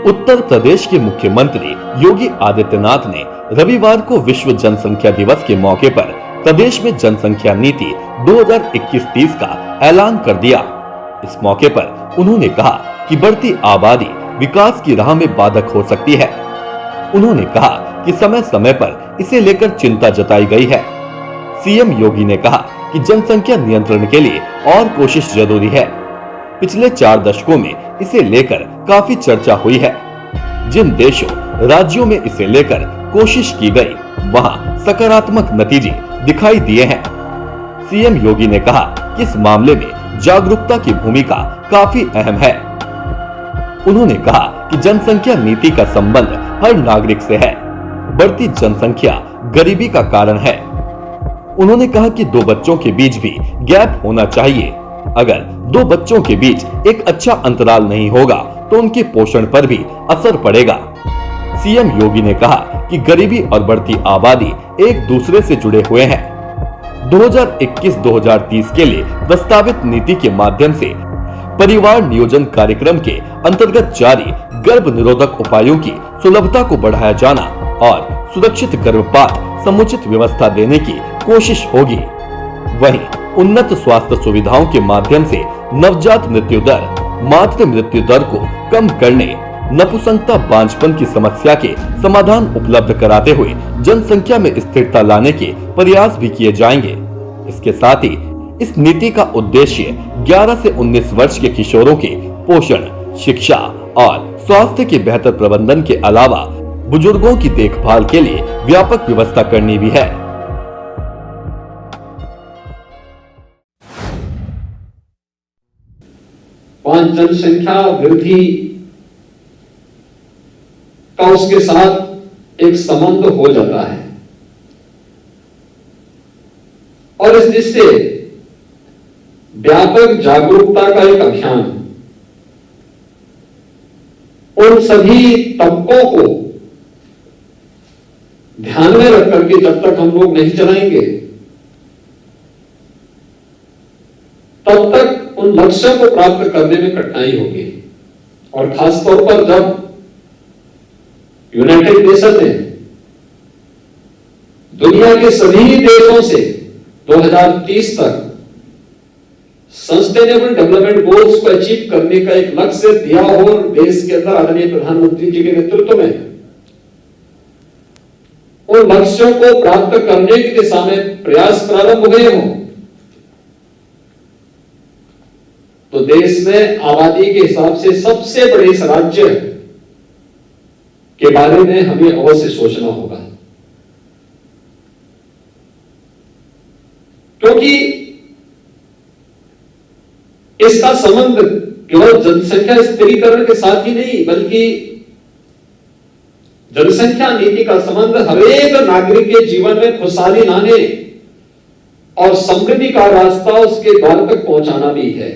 उत्तर प्रदेश के मुख्यमंत्री योगी आदित्यनाथ ने रविवार को विश्व जनसंख्या दिवस के मौके पर प्रदेश में जनसंख्या नीति 2021-30 का ऐलान कर दिया। इस मौके पर उन्होंने कहा कि बढ़ती आबादी विकास की राह में बाधक हो सकती है। उन्होंने कहा कि समय समय पर इसे लेकर चिंता जताई गई है। सीएम योगी ने कहा कि जनसंख्या नियंत्रण के लिए और कोशिश जरूरी है। पिछले 4 दशकों में इसे लेकर काफी चर्चा हुई है। जिन देशों राज्यों में इसे लेकर कोशिश की गई, वहां सकारात्मक नतीजे दिखाई दिए हैं। सीएम योगी ने कहा कि इस मामले में जागरूकता की भूमिका काफी अहम है। उन्होंने कहा कि जनसंख्या नीति का संबंध हर नागरिक से है। बढ़ती जनसंख्या गरीबी का कारण है। उन्होंने कहा कि 2 बच्चों के बीच भी गैप होना चाहिए। अगर 2 बच्चों के बीच एक अच्छा अंतराल नहीं होगा तो उनके पोषण पर भी असर पड़ेगा। सीएम योगी ने कहा कि गरीबी और बढ़ती आबादी एक दूसरे से जुड़े हुए हैं। 2021-2030 के लिए प्रस्तावित नीति के माध्यम से परिवार नियोजन कार्यक्रम के अंतर्गत जारी गर्भ निरोधक उपायों की सुलभता को बढ़ाया जाना और सुरक्षित गर्भपात समुचित व्यवस्था देने की कोशिश होगी। वहीं उन्नत स्वास्थ्य सुविधाओं के माध्यम से नवजात मृत्यु दर, मातृ मृत्यु दर को कम करने, नपुंसकता बांझपन की समस्या के समाधान उपलब्ध कराते हुए जनसंख्या में स्थिरता लाने के प्रयास भी किए जाएंगे। इसके साथ ही इस नीति का उद्देश्य 11 से 19 वर्ष के किशोरों के पोषण, शिक्षा और स्वास्थ्य के बेहतर प्रबंधन के अलावा बुजुर्गों की देखभाल के लिए व्यापक व्यवस्था करनी भी है। जनसंख्या वृद्धि का उसके साथ एक संबंध हो जाता है और इस दृष्टि से व्यापक जागरूकता का एक अभियान उन सभी तबकों को ध्यान में रख करके जब तक हम लोग नहीं चलाएंगे तब तक उन लक्ष्यों को प्राप्त करने में कठिनाई होगी। और खासतौर पर जब यूनाइटेड नेशन ने दुनिया के सभी देशों से 2030 तक सस्टेनेबल डेवलपमेंट गोल्स को अचीव करने का एक लक्ष्य दिया और देश के अंदर आदरणीय प्रधानमंत्री जी के नेतृत्व में उन लक्ष्यों को प्राप्त करने की दिशा में प्रयास प्रारंभ हुए हों, तो देश में आबादी के हिसाब से सबसे बड़े इस राज्य के बारे में हमें अवश्य सोचना होगा, क्योंकि इसका संबंध केवल जनसंख्या स्थिरीकरण के साथ ही नहीं, बल्कि जनसंख्या नीति का संबंध हर एक नागरिक के जीवन में खुशहाली लाने और समृद्धि का रास्ता उसके द्वार तक पहुंचाना भी है।